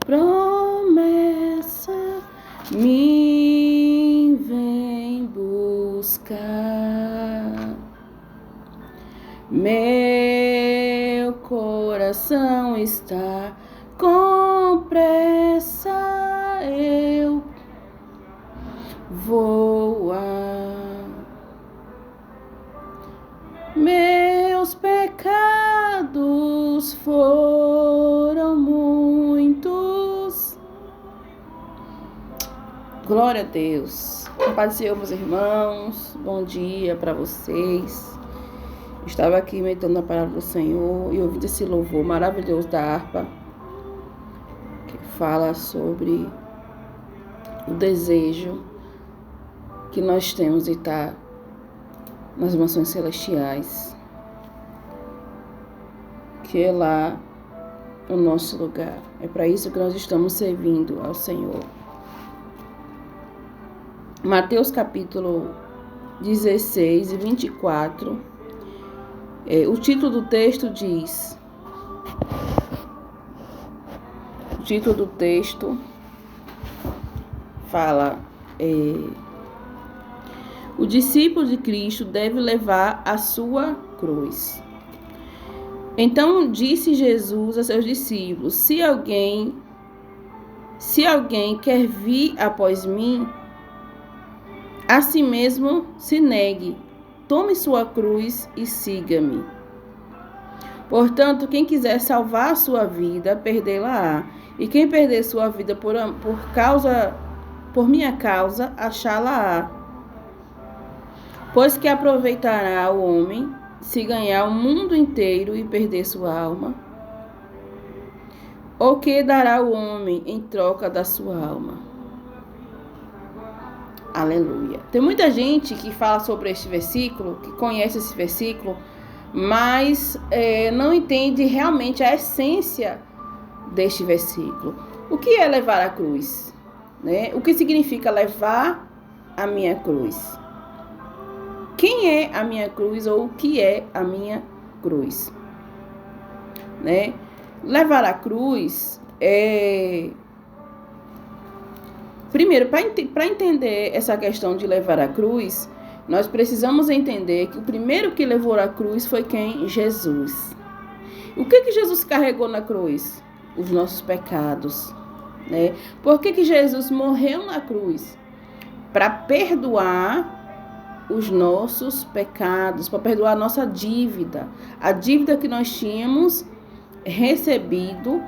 promessa me vem buscar. Meu coração está com pressa, eu vou meus pecados foram muitos. Glória a Deus. Paz do Senhor, meus irmãos. Bom dia para vocês. Estava aqui meditando na palavra do Senhor e ouvindo esse louvor maravilhoso da harpa, que fala sobre o desejo que nós temos de estar nas mansões celestiais, que é lá o nosso lugar. É para isso que nós estamos servindo ao Senhor. Mateus capítulo 16 e 24, o título do texto diz, o título do texto fala, o discípulo de Cristo deve levar a sua cruz. Então disse Jesus a seus discípulos: se alguém quer vir após mim, a si mesmo se negue, tome sua cruz e siga-me. Portanto, quem quiser salvar a sua vida, perdê-la-á. E quem perder sua vida por minha causa, achá-la-á. Pois que aproveitará o homem se ganhar o mundo inteiro e perder sua alma? Ou que dará o homem em troca da sua alma? Aleluia. Tem muita gente que fala sobre este versículo, que conhece esse versículo, mas não entende realmente a essência deste versículo. O que é levar a cruz? Né? O que significa levar a minha cruz? Quem é a minha cruz ou o que é a minha cruz? Né? Levar a cruz é... Primeiro, para entender essa questão de levar a cruz, nós precisamos entender que o primeiro que levou a cruz foi quem? Jesus. O que Jesus carregou na cruz? Os nossos pecados. Né? Por que Jesus morreu na cruz? Para perdoar os nossos pecados, para perdoar a nossa dívida, a dívida que nós tínhamos recebido,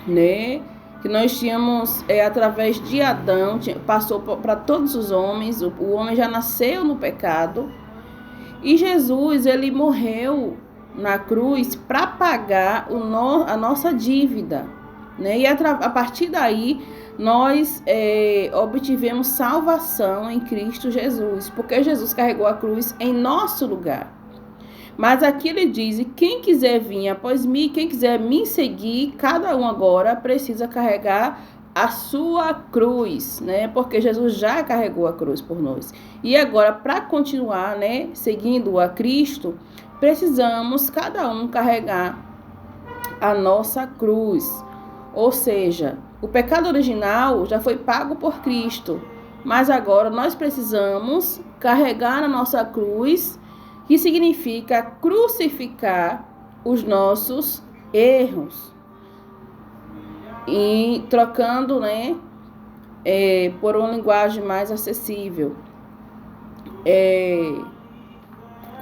né? Que nós tínhamos através de Adão, passou para todos os homens, o homem já nasceu no pecado, e Jesus, ele morreu na cruz para pagar a nossa dívida, né? E a partir daí, nós obtivemos salvação em Cristo Jesus, porque Jesus carregou a cruz em nosso lugar. Mas aqui ele diz, quem quiser vir após mim, quem quiser me seguir, cada um agora precisa carregar a sua cruz, né? Porque Jesus já carregou a cruz por nós. E agora, para continuar, né, seguindo a Cristo, precisamos cada um carregar a nossa cruz. Ou seja, o pecado original já foi pago por Cristo, mas agora nós precisamos carregar a nossa cruz, que significa crucificar os nossos erros, e trocando, né, por uma linguagem mais acessível.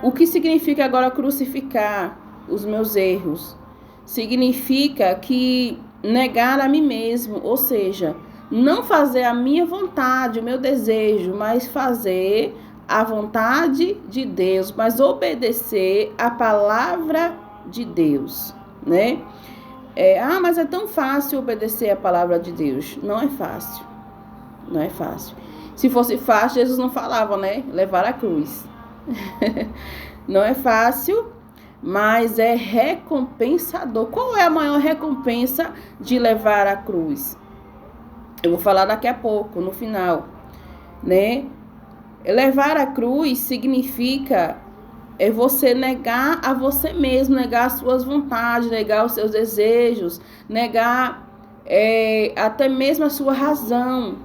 O que significa agora crucificar os meus erros? Significa que negar a mim mesmo, ou seja, não fazer a minha vontade, o meu desejo, mas fazer a vontade de Deus, mas obedecer a palavra de Deus, né? Mas é tão fácil obedecer a palavra de Deus. Não é fácil, não é fácil. Se fosse fácil, Jesus não falava, né? Levar a cruz. Não é fácil, mas é recompensador. Qual é a maior recompensa de levar a cruz? Eu vou falar daqui a pouco, no final, né? Levar a cruz significa você negar a você mesmo, negar as suas vontades, negar os seus desejos, negar até mesmo a sua razão,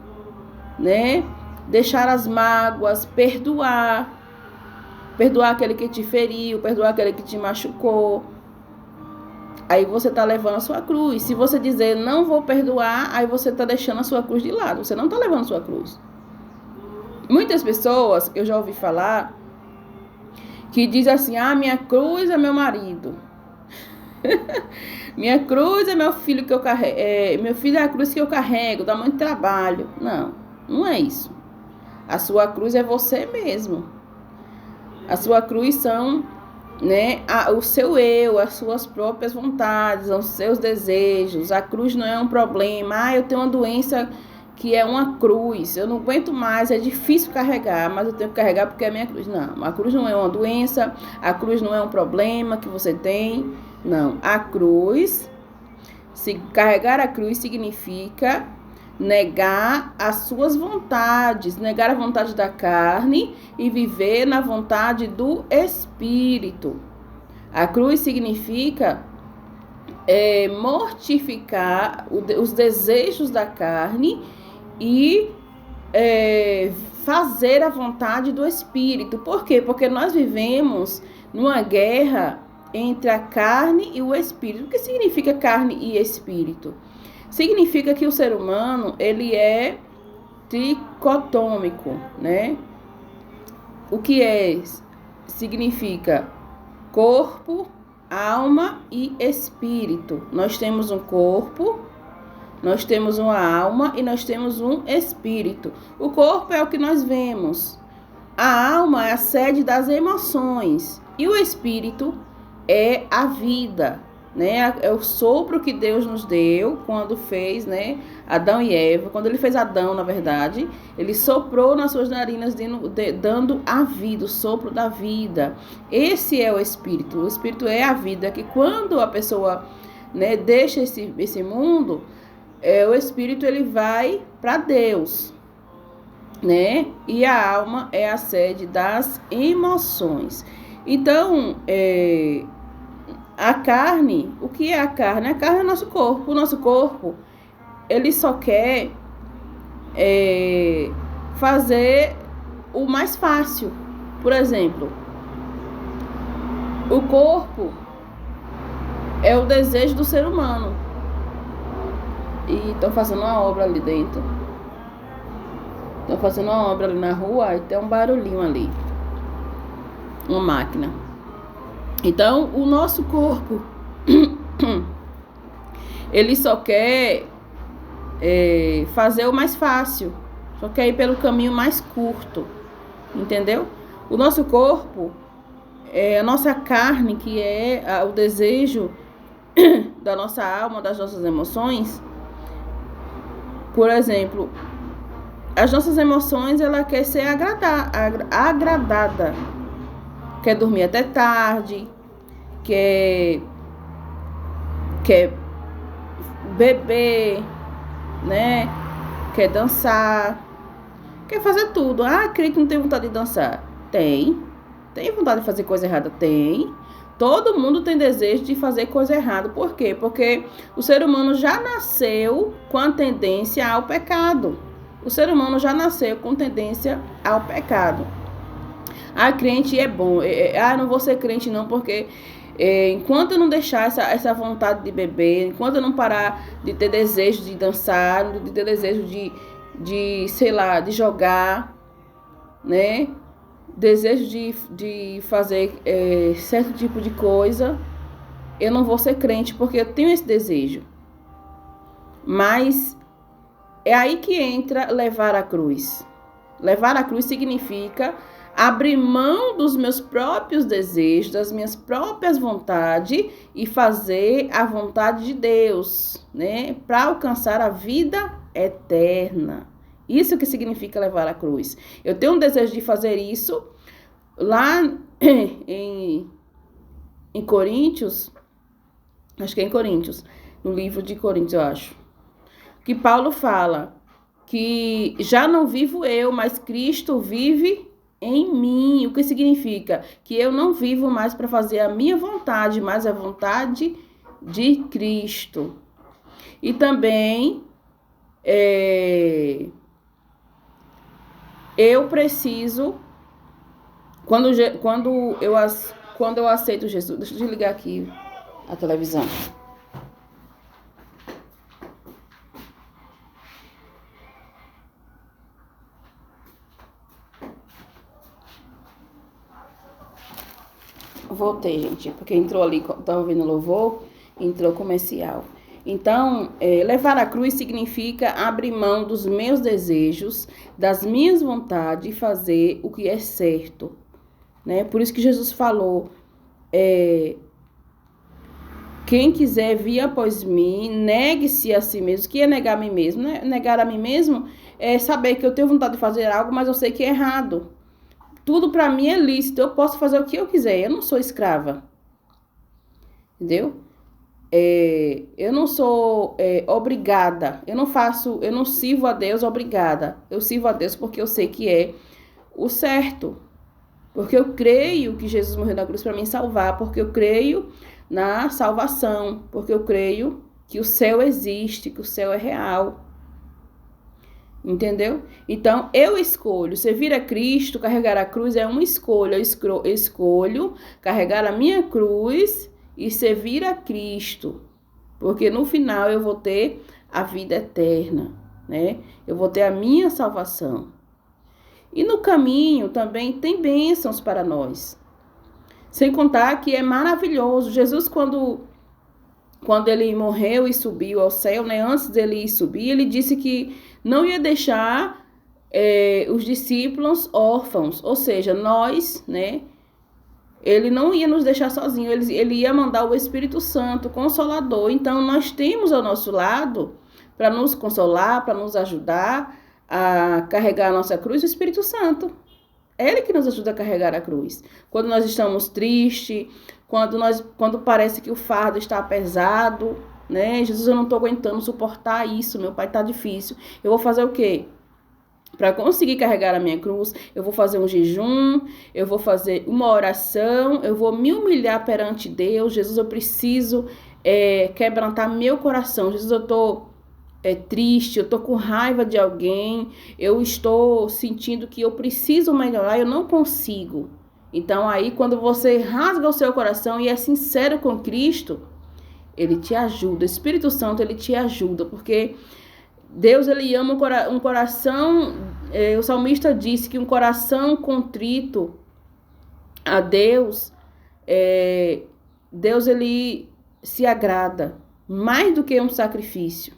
né? Deixar as mágoas, perdoar aquele que te feriu, perdoar aquele que te machucou. Aí você está levando a sua cruz. Se você dizer não vou perdoar, aí você está deixando a sua cruz de lado. Você não está levando a sua cruz. Muitas pessoas, eu já ouvi falar, que diz assim, minha cruz é meu marido. Minha cruz é meu filho que eu carrego. Meu filho é a cruz que eu carrego, dá muito trabalho. Não é isso. A sua cruz é você mesmo. A sua cruz são, né, o seu eu, as suas próprias vontades, os seus desejos. A cruz não é um problema. Eu tenho uma doença que é uma cruz, eu não aguento mais, é difícil carregar, mas eu tenho que carregar porque é minha cruz. Não, a cruz não é uma doença, a cruz não é um problema que você tem. Não, a cruz, carregar a cruz significa negar as suas vontades, negar a vontade da carne e viver na vontade do Espírito. A cruz significa mortificar os desejos da carne e fazer a vontade do Espírito. Por quê? Porque nós vivemos numa guerra entre a carne e o Espírito. O que significa carne e Espírito? Significa que o ser humano, ele é tricotômico, né? O que significa corpo, alma e espírito. Nós temos um corpo, nós temos uma alma e nós temos um espírito. O corpo é o que nós vemos. A alma é a sede das emoções. E o espírito é a vida, né? É o sopro que Deus nos deu quando fez, né, Adão e Eva. Quando ele fez Adão, na verdade, ele soprou nas suas narinas dando a vida, o sopro da vida. Esse é o espírito. O espírito é a vida, que quando a pessoa, né, deixa esse mundo, o espírito ele vai para Deus, né? E a alma é a sede das emoções. Então, a carne, o que é a carne? A carne é o nosso corpo. O nosso corpo, ele só quer fazer o mais fácil. Por exemplo, o corpo é o desejo do ser humano. E estão fazendo uma obra ali dentro. Estão fazendo uma obra ali na rua e tem um barulhinho ali. Uma máquina. Então, o nosso corpo, ele só quer fazer o mais fácil. Só quer ir pelo caminho mais curto. Entendeu? O nosso corpo, a nossa carne, que é o desejo da nossa alma, das nossas emoções. Por exemplo, as nossas emoções, ela quer ser agradada. Quer dormir até tarde, quer beber, né? Quer dançar, quer fazer tudo. Crente não tem vontade de dançar. Tem vontade de fazer coisa errada? Tem. Todo mundo tem desejo de fazer coisa errada. Por quê? Porque o ser humano já nasceu com a tendência ao pecado. O ser humano já nasceu com tendência ao pecado. Crente é bom. Não vou ser crente não, porque enquanto eu não deixar essa vontade de beber, enquanto eu não parar de ter desejo de dançar, de ter desejo de sei lá, de jogar, né? Desejo de fazer certo tipo de coisa, eu não vou ser crente, porque eu tenho esse desejo. Mas é aí que entra levar a cruz. Levar a cruz significa abrir mão dos meus próprios desejos, das minhas próprias vontades e fazer a vontade de Deus, né? Para alcançar a vida eterna. Isso que significa levar a cruz. Eu tenho um desejo de fazer isso. Lá em Coríntios, acho que é em Coríntios, no livro de Coríntios, eu acho, que Paulo fala que já não vivo eu, mas Cristo vive em mim. O que significa? Que eu não vivo mais para fazer a minha vontade, mas a vontade de Cristo. E também eu preciso, quando eu aceito Jesus, deixa eu desligar aqui a televisão. Voltei, gente, porque entrou ali, estava ouvindo louvor, entrou comercial. Então, levar a cruz significa abrir mão dos meus desejos, das minhas vontades e fazer o que é certo, né? Por isso que Jesus falou, quem quiser vir após mim, negue-se a si mesmo. O que é negar a mim mesmo? Né? Negar a mim mesmo é saber que eu tenho vontade de fazer algo, mas eu sei que é errado. Tudo para mim é lícito, eu posso fazer o que eu quiser, eu não sou escrava. Entendeu? Eu não sou obrigada, eu não sirvo a Deus obrigada. Eu sirvo a Deus porque eu sei que é o certo. Porque eu creio que Jesus morreu na cruz para me salvar, porque eu creio na salvação, porque eu creio que o céu existe, que o céu é real. Entendeu? Então, eu escolho. Servir a Cristo, carregar a cruz é uma escolha. Eu escolho carregar a minha cruz e servir a Cristo. Porque no final eu vou ter a vida eterna, né? Eu vou ter a minha salvação. E no caminho também tem bênçãos para nós. Sem contar que é maravilhoso. Jesus, quando ele morreu e subiu ao céu, né? Antes dele subir, ele disse que não ia deixar os discípulos órfãos, ou seja, nós, né? Ele não ia nos deixar sozinhos, ele ia mandar o Espírito Santo, Consolador. Então, nós temos ao nosso lado, para nos consolar, para nos ajudar a carregar a nossa cruz, o Espírito Santo. É Ele que nos ajuda a carregar a cruz. Quando nós estamos tristes, quando parece que o fardo está pesado, né? Jesus, eu não estou aguentando suportar isso, meu pai, está difícil. Eu vou fazer o quê? Para conseguir carregar a minha cruz, eu vou fazer um jejum, eu vou fazer uma oração, eu vou me humilhar perante Deus. Jesus, eu preciso quebrantar meu coração. Jesus, eu estou triste, eu estou com raiva de alguém, eu estou sentindo que eu preciso melhorar, eu não consigo. Então aí, quando você rasga o seu coração e é sincero com Cristo, Ele te ajuda, o Espírito Santo, Ele te ajuda, porque Deus, Ele ama um coração, o salmista disse que um coração contrito a Deus, Deus, Ele se agrada, mais do que um sacrifício.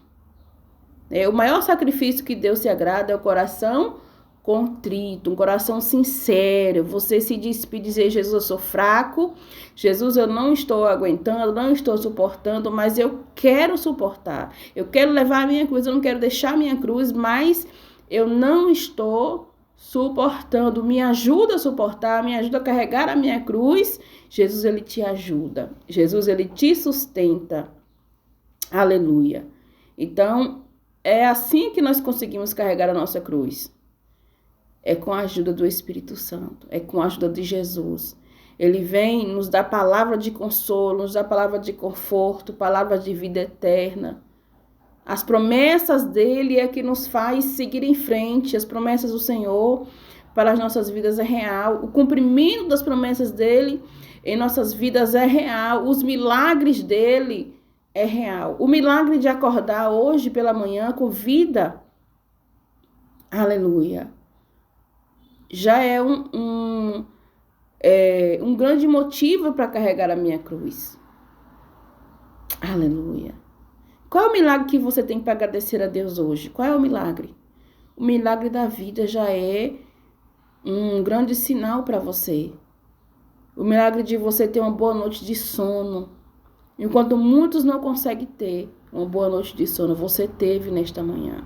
O maior sacrifício que Deus se agrada é o coração contrito, um coração sincero. Você se despir, dizer, Jesus, eu sou fraco, Jesus, eu não estou aguentando, não estou suportando, mas eu quero suportar. Eu quero levar a minha cruz, eu não quero deixar a minha cruz, mas eu não estou suportando. Me ajuda a suportar, me ajuda a carregar a minha cruz. Jesus, Ele te ajuda. Jesus, Ele te sustenta. Aleluia. Então, é assim que nós conseguimos carregar a nossa cruz. É com a ajuda do Espírito Santo, é com a ajuda de Jesus. Ele vem nos dar palavra de consolo, nos dá palavra de conforto, palavra de vida eterna. As promessas dele é que nos faz seguir em frente. As promessas do Senhor para as nossas vidas é real. O cumprimento das promessas dele em nossas vidas é real. Os milagres dele é real. O milagre de acordar hoje pela manhã com vida, aleluia, já é um grande motivo para carregar a minha cruz. Aleluia. Qual é o milagre que você tem para agradecer a Deus hoje? Qual é o milagre? O milagre da vida já é um grande sinal para você. O milagre de você ter uma boa noite de sono. Enquanto muitos não conseguem ter uma boa noite de sono, você teve nesta manhã.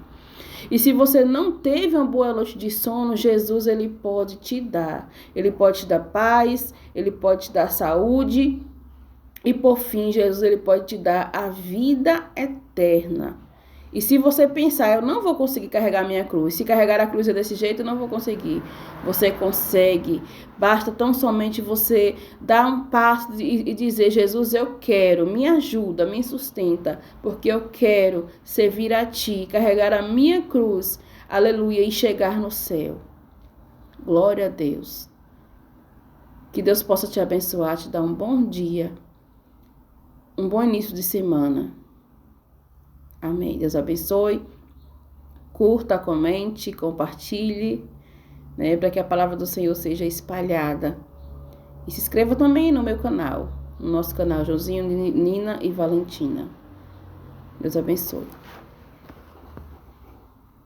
E se você não teve uma boa noite de sono, Jesus, Ele pode te dar. Ele pode te dar paz, Ele pode te dar saúde. E por fim, Jesus, Ele pode te dar a vida eterna. E se você pensar, eu não vou conseguir carregar minha cruz, se carregar a cruz é desse jeito, eu não vou conseguir. Você consegue. Basta tão somente você dar um passo e dizer, Jesus, eu quero, me ajuda, me sustenta, porque eu quero servir a Ti, carregar a minha cruz, aleluia, e chegar no céu. Glória a Deus. Que Deus possa te abençoar, te dar um bom dia, um bom início de semana. Amém. Deus abençoe. Curta, comente, compartilhe, né, para que a palavra do Senhor seja espalhada. E se inscreva também no meu canal, no nosso canal Josinho, Nina e Valentina. Deus abençoe.